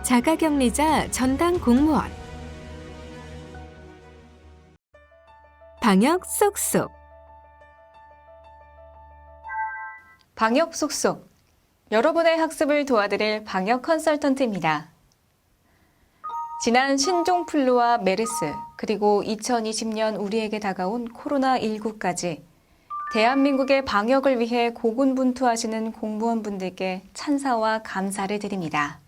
자가격리자 전담 공무원. 방역 쏙쏙. 방역 쏙쏙. 여러분의 학습을 도와드릴 방역 컨설턴트입니다. 지난 신종플루와 메르스, 그리고 2020년 우리에게 다가온 코로나19까지 대한민국의 방역을 위해 고군분투하시는 공무원분들께 찬사와 감사를 드립니다.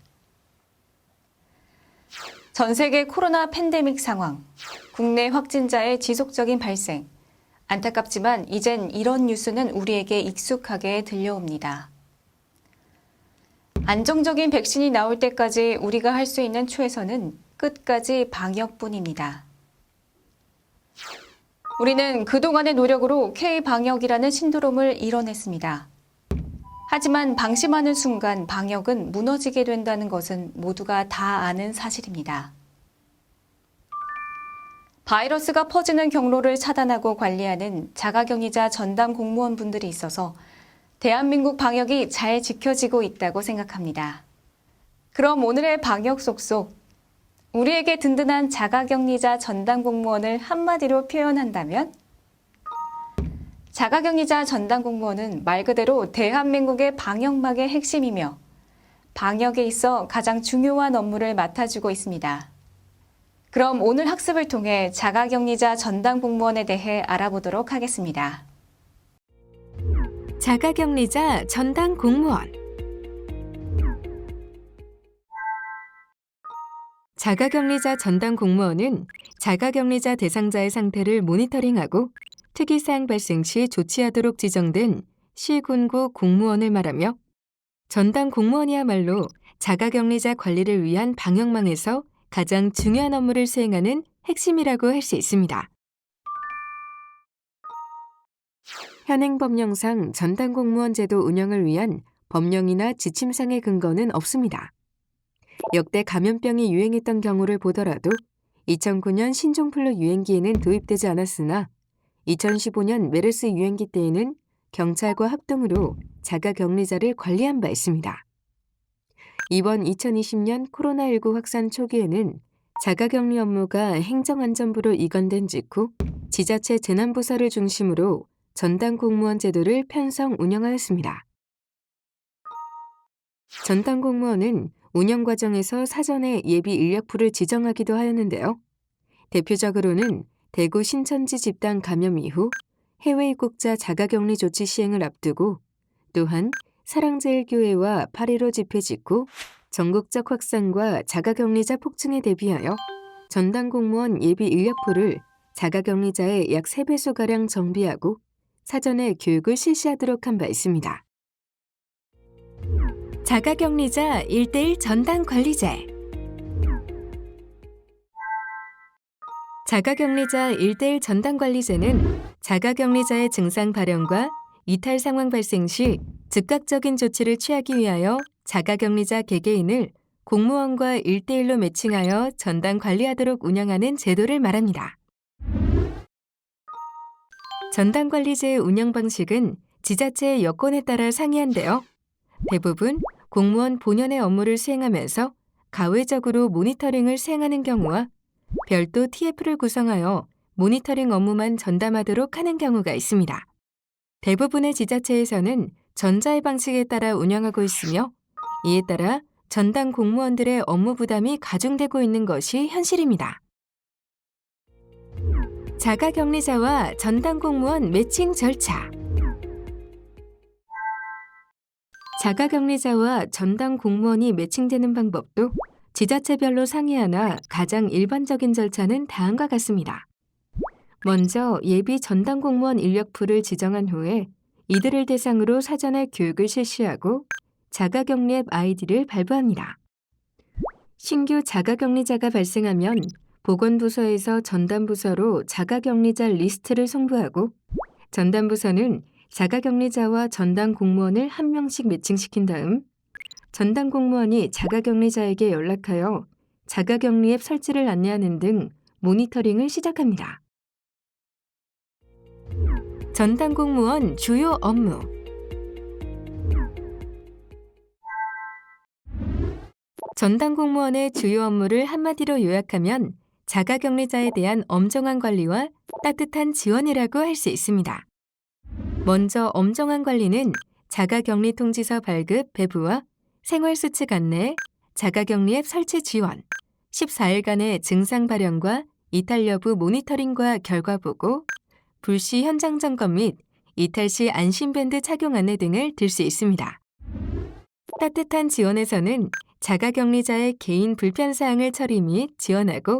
전 세계 코로나 팬데믹 상황, 국내 확진자의 지속적인 발생, 안타깝지만 이젠 이런 뉴스는 우리에게 익숙하게 들려옵니다. 안정적인 백신이 나올 때까지 우리가 할 수 있는 최선은 끝까지 방역뿐입니다. 우리는 그동안의 노력으로 K-방역이라는 신드롬을 이뤄냈습니다. 하지만 방심하는 순간 방역은 무너지게 된다는 것은 모두가 다 아는 사실입니다. 바이러스가 퍼지는 경로를 차단하고 관리하는 자가격리자 전담 공무원분들이 있어서 대한민국 방역이 잘 지켜지고 있다고 생각합니다. 그럼 오늘의 방역 쏙쏙, 우리에게 든든한 자가격리자 전담 공무원을 한마디로 표현한다면? 자가격리자 전담 공무원은 말 그대로 대한민국의 방역막의 핵심이며 방역에 있어 가장 중요한 업무를 맡아주고 있습니다. 그럼 오늘 학습을 통해 자가격리자 전담 공무원에 대해 알아보도록 하겠습니다. 자가격리자 전담 공무원. 자가격리자 전담 공무원은 자가격리자 대상자의 상태를 모니터링하고 특이사항 발생 시 조치하도록 지정된 시군구 공무원을 말하며, 전담 공무원이야말로 자가격리자 관리를 위한 방역망에서 가장 중요한 업무를 수행하는 핵심이라고 할 수 있습니다. 현행 법령상 전담 공무원 제도 운영을 위한 법령이나 지침상의 근거는 없습니다. 역대 감염병이 유행했던 경우를 보더라도 2009년 신종플루 유행기에는 도입되지 않았으나 2015년 메르스 유행기 때에는 경찰과 합동으로 자가격리자를 관리한 바 있습니다. 이번 2020년 코로나19 확산 초기에는 자가격리 업무가 행정안전부로 이관된 직후 지자체 재난부서를 중심으로 전담 공무원 제도를 편성 운영하였습니다. 전담 공무원은 운영 과정에서 사전에 예비 인력풀을 지정하기도 하였는데요. 대표적으로는 대구 신천지 집단 감염 이후 해외 입국자 자가격리 조치 시행을 앞두고, 또한 사랑제일교회와 8.15 집회 직후 전국적 확산과 자가격리자 폭증에 대비하여 전담 공무원 예비 인력풀을 자가격리자의 약 3배수가량 정비하고 사전에 교육을 실시하도록 한 바 있습니다. 자가격리자 1:1 전담 관리제. 자가격리자 1:1 전담 관리제는 자가격리자의 증상 발현과 이탈 상황 발생 시 즉각적인 조치를 취하기 위하여 자가격리자 개개인을 공무원과 1:1로 매칭하여 전담 관리하도록 운영하는 제도를 말합니다. 전담 관리제의 운영 방식은 지자체의 여건에 따라 상이한데요. 대부분 공무원 본연의 업무를 수행하면서 가외적으로 모니터링을 수행하는 경우와 별도 TF를 구성하여 모니터링 업무만 전담하도록 하는 경우가 있습니다. 대부분의 지자체에서는 전자의 방식에 따라 운영하고 있으며, 이에 따라 전담 공무원들의 업무 부담이 가중되고 있는 것이 현실입니다. 자가격리자와 전담 공무원 매칭 절차. 자가격리자와 전담 공무원이 매칭되는 방법도 지자체별로 상이하나 가장 일반적인 절차는 다음과 같습니다. 먼저 예비 전담 공무원 인력풀을 지정한 후에 이들을 대상으로 사전에 교육을 실시하고 자가격리 앱 아이디를 발부합니다. 신규 자가격리자가 발생하면 보건부서에서 전담부서로 자가격리자 리스트를 송부하고, 전담부서는 자가격리자와 전담 공무원을 한 명씩 매칭시킨 다음 전담 공무원이 자가격리자에게 연락하여 자가격리 앱 설치를 안내하는 등 모니터링을 시작합니다. 전담 공무원 주요 업무. 전담 공무원의 주요 업무를 한마디로 요약하면 자가격리자에 대한 엄정한 관리와 따뜻한 지원이라고 할 수 있습니다. 먼저 엄정한 관리는 자가격리 통지서 발급, 배부와 생활수칙 안내, 자가격리 앱 설치 지원, 14일간의 증상 발현과 이탈 여부 모니터링과 결과 보고, 불시 현장 점검 및 이탈 시 안심밴드 착용 안내 등을 들 수 있습니다. 따뜻한 지원에서는 자가격리자의 개인 불편사항을 처리 및 지원하고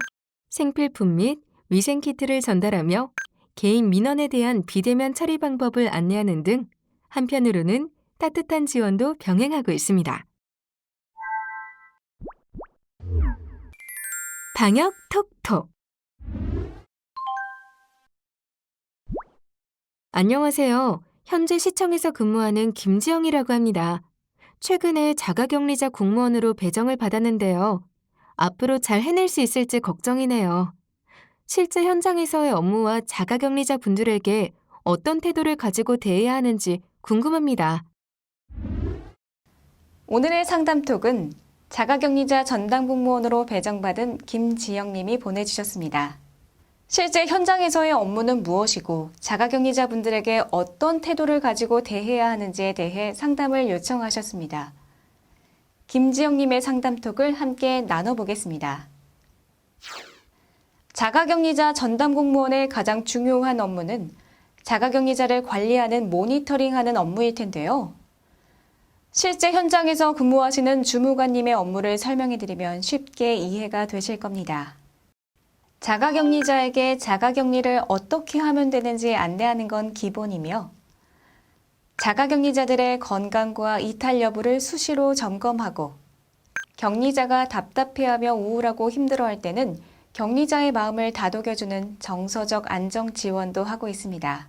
생필품 및 위생키트를 전달하며 개인 민원에 대한 비대면 처리 방법을 안내하는 등 한편으로는 따뜻한 지원도 병행하고 있습니다. 방역 톡톡. 안녕하세요. 현재 시청에서 근무하는 김지영이라고 합니다. 최근에 자가격리자 공무원으로 배정을 받았는데요. 앞으로 잘 해낼 수 있을지 걱정이네요. 실제 현장에서의 업무와 자가격리자 분들에게 어떤 태도를 가지고 대해야 하는지 궁금합니다. 오늘의 상담톡은 자가격리자 전담공무원으로 배정받은 김지영 님이 보내주셨습니다. 실제 현장에서의 업무는 무엇이고 자가격리자 분들에게 어떤 태도를 가지고 대해야 하는지에 대해 상담을 요청하셨습니다. 김지영 님의 상담톡을 함께 나눠보겠습니다. 자가격리자 전담공무원의 가장 중요한 업무는 자가격리자를 관리하는 모니터링하는 업무일 텐데요. 실제 현장에서 근무하시는 주무관님의 업무를 설명해드리면 쉽게 이해가 되실 겁니다. 자가격리자에게 자가격리를 어떻게 하면 되는지 안내하는 건 기본이며, 자가격리자들의 건강과 이탈 여부를 수시로 점검하고, 격리자가 답답해하며 우울하고 힘들어할 때는 격리자의 마음을 다독여주는 정서적 안정 지원도 하고 있습니다.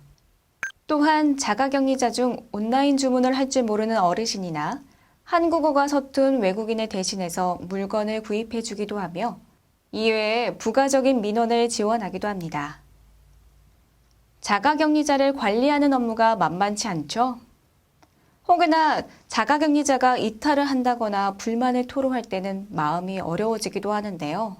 또한 자가격리자 중 온라인 주문을 할 줄 모르는 어르신이나 한국어가 서툰 외국인을 대신해서 물건을 구입해주기도 하며, 이외에 부가적인 민원을 지원하기도 합니다. 자가격리자를 관리하는 업무가 만만치 않죠? 혹여나 자가격리자가 이탈을 한다거나 불만을 토로할 때는 마음이 어려워지기도 하는데요.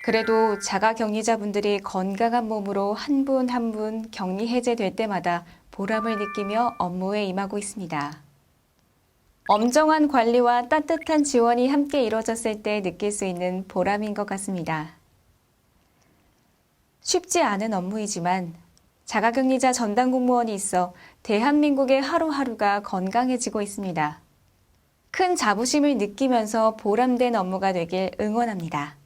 그래도 자가격리자분들이 건강한 몸으로 한 분 한 분 격리 해제될 때마다 보람을 느끼며 업무에 임하고 있습니다. 엄정한 관리와 따뜻한 지원이 함께 이루어졌을 때 느낄 수 있는 보람인 것 같습니다. 쉽지 않은 업무이지만 자가격리자 전담공무원이 있어 대한민국의 하루하루가 건강해지고 있습니다. 큰 자부심을 느끼면서 보람된 업무가 되길 응원합니다.